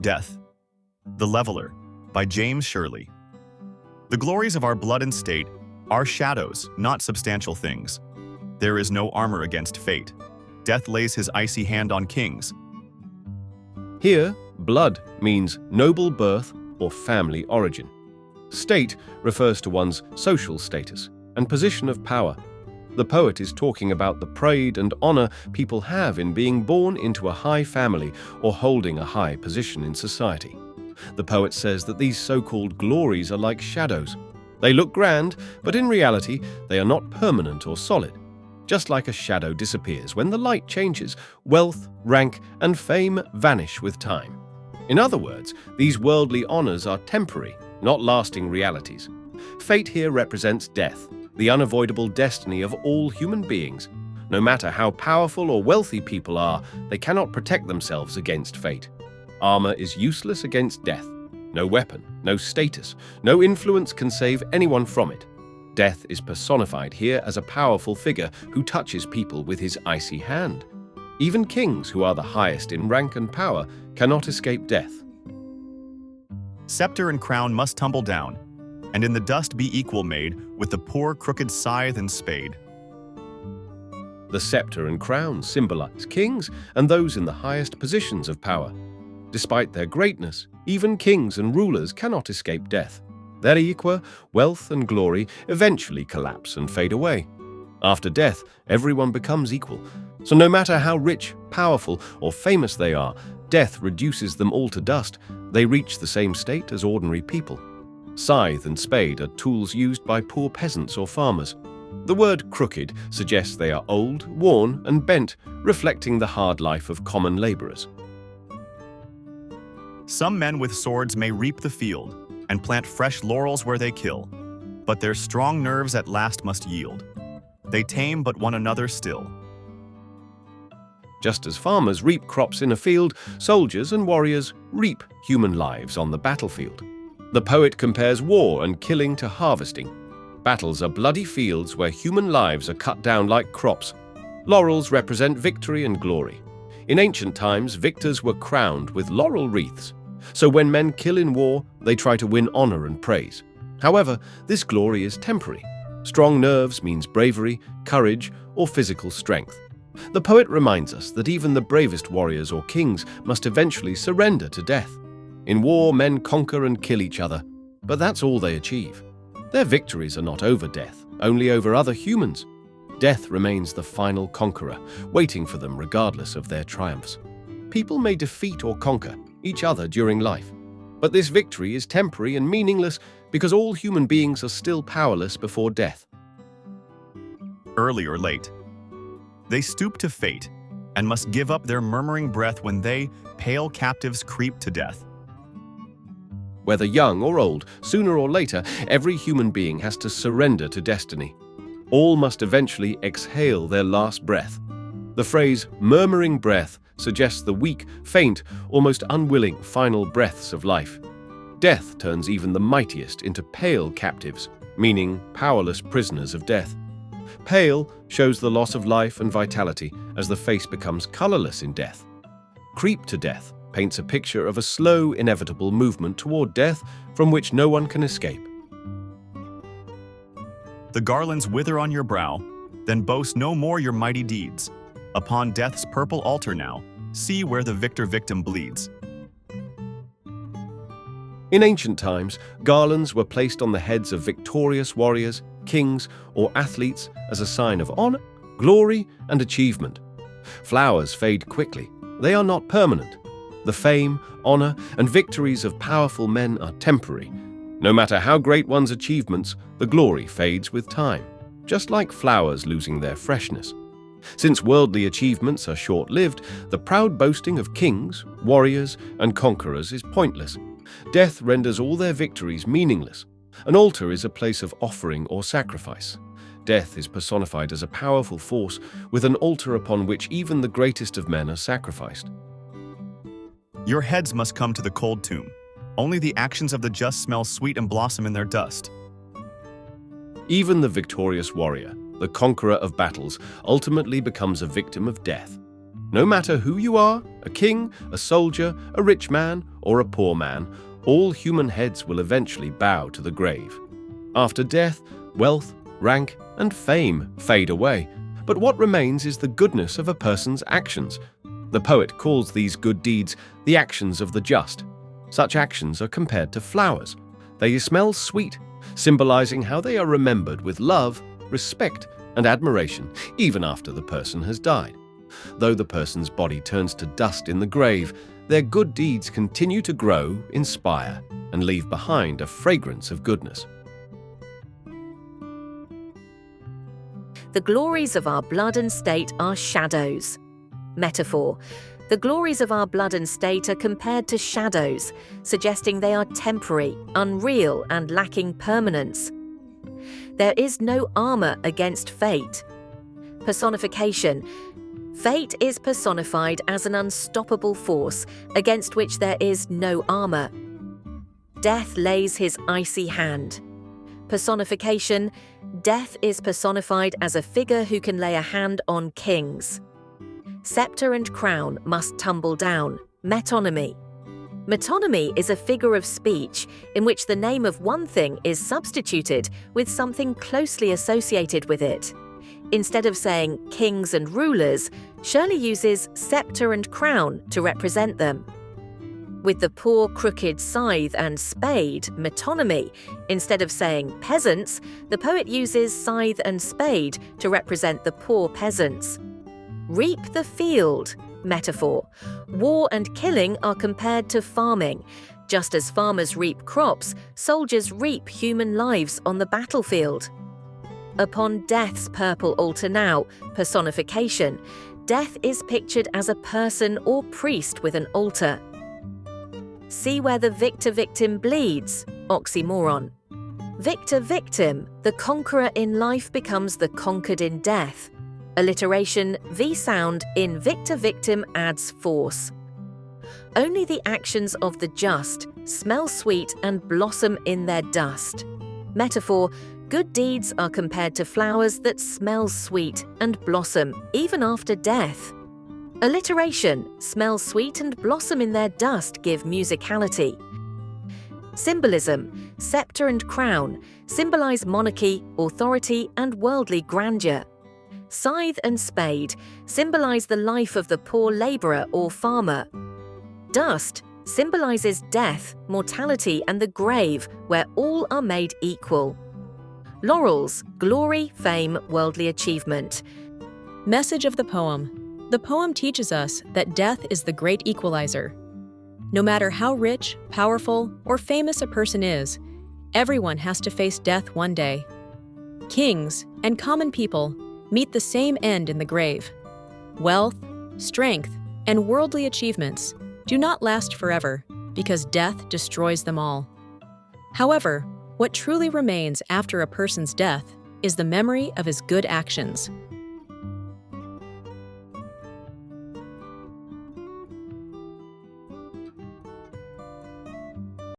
Death, the Leveler, by James Shirley. The glories of our blood and state are shadows, not substantial things. There is no armor against fate. Death lays his icy hand on kings. Here, blood means noble birth or family origin. State refers to one's social status and position of power. The poet is talking about the pride and honor people have in being born into a high family or holding a high position in society. The poet says that these so-called glories are like shadows. They look grand, but in reality, they are not permanent or solid. Just like a shadow disappears when the light changes, wealth, rank, and fame vanish with time. In other words, these worldly honors are temporary, not lasting realities. Fate here represents death, the unavoidable destiny of all human beings. No matter how powerful or wealthy people are, they cannot protect themselves against fate. Armor is useless against death. No weapon, no status, no influence can save anyone from it. Death is personified here as a powerful figure who touches people with his icy hand. Even kings, who are the highest in rank and power, cannot escape death. Scepter and crown must tumble down, and in the dust be equal made with the poor crooked scythe and spade. The scepter and crown symbolize kings and those in the highest positions of power. Despite their greatness, even kings and rulers cannot escape death. Their equa, wealth and glory eventually collapse and fade away. After death, everyone becomes equal. So no matter how rich, powerful, or famous they are, death reduces them all to dust. They reach the same state as ordinary people. Scythe and spade are tools used by poor peasants or farmers. The word crooked suggests they are old, worn, and bent, reflecting the hard life of common laborers. Some men with swords may reap the field and plant fresh laurels where they kill, but their strong nerves at last must yield. They tame but one another still. Just as farmers reap crops in a field, soldiers and warriors reap human lives on the battlefield. The poet compares war and killing to harvesting. Battles are bloody fields where human lives are cut down like crops. Laurels represent victory and glory. In ancient times, victors were crowned with laurel wreaths. So when men kill in war, they try to win honor and praise. However, this glory is temporary. Strong nerves means bravery, courage, or physical strength. The poet reminds us that even the bravest warriors or kings must eventually surrender to death. In war, men conquer and kill each other, but that's all they achieve. Their victories are not over death, only over other humans. Death remains the final conqueror, waiting for them regardless of their triumphs. People may defeat or conquer each other during life, but this victory is temporary and meaningless because all human beings are still powerless before death. Early or late, they stoop to fate and must give up their murmuring breath when they, pale captives, creep to death. Whether young or old, sooner or later, every human being has to surrender to destiny. All must eventually exhale their last breath. The phrase murmuring breath suggests the weak, faint, almost unwilling final breaths of life. Death turns even the mightiest into pale captives, meaning powerless prisoners of death. Pale shows the loss of life and vitality as the face becomes colorless in death. Creep to death paints a picture of a slow, inevitable movement toward death from which no one can escape. The garlands wither on your brow, then boast no more your mighty deeds. Upon death's purple altar now, see where the victim bleeds. In ancient times, garlands were placed on the heads of victorious warriors, kings, or athletes as a sign of honor, glory, and achievement. Flowers fade quickly. They are not permanent. The fame, honor, and victories of powerful men are temporary. No matter how great one's achievements, the glory fades with time, just like flowers losing their freshness. Since worldly achievements are short-lived, the proud boasting of kings, warriors, and conquerors is pointless. Death renders all their victories meaningless. An altar is a place of offering or sacrifice. Death is personified as a powerful force with an altar upon which even the greatest of men are sacrificed. Your heads must come to the cold tomb. Only the actions of the just smell sweet and blossom in their dust. Even the victorious warrior, the conqueror of battles, ultimately becomes a victim of death. No matter who you are, a king, a soldier, a rich man, or a poor man, all human heads will eventually bow to the grave. After death, wealth, rank, and fame fade away, but what remains is the goodness of a person's actions. The poet calls these good deeds the actions of the just. Such actions are compared to flowers. They smell sweet, symbolizing how they are remembered with love, respect, and admiration, even after the person has died. Though the person's body turns to dust in the grave, their good deeds continue to grow, inspire, and leave behind a fragrance of goodness. The glories of our blood and state are shadows. Metaphor. The glories of our blood and state are compared to shadows, suggesting they are temporary, unreal, and lacking permanence. There is no armor against fate. Personification. Fate is personified as an unstoppable force against which there is no armor. Death lays his icy hand. Personification. Death is personified as a figure who can lay a hand on kings. Scepter and crown must tumble down. Metonymy. Metonymy is a figure of speech in which the name of one thing is substituted with something closely associated with it. Instead of saying kings and rulers, Shirley uses scepter and crown to represent them. With the poor, crooked scythe and spade, metonymy, instead of saying peasants, the poet uses scythe and spade to represent the poor peasants. Reap the field. Metaphor. War and killing are compared to farming. Just as farmers reap crops, soldiers reap human lives on the battlefield. Upon death's purple altar now, personification. Death is pictured as a person or priest with an altar. See where the victor-victim bleeds. Oxymoron. Victor-victim. The conqueror in life becomes the conquered in death. Alliteration, V-sound in victor-victim adds force. Only the actions of the just smell sweet and blossom in their dust. Metaphor, good deeds are compared to flowers that smell sweet and blossom even after death. Alliteration, smell sweet and blossom in their dust give musicality. Symbolism, scepter and crown, symbolize monarchy, authority, and worldly grandeur. Scythe and spade symbolize the life of the poor laborer or farmer. Dust symbolizes death, mortality, and the grave, where all are made equal. Laurels, glory, fame, worldly achievement. Message of the poem. The poem teaches us that death is the great equalizer. No matter how rich, powerful, or famous a person is, everyone has to face death one day. Kings and common people meet the same end in the grave. Wealth, strength, and worldly achievements do not last forever because death destroys them all. However, what truly remains after a person's death is the memory of his good actions.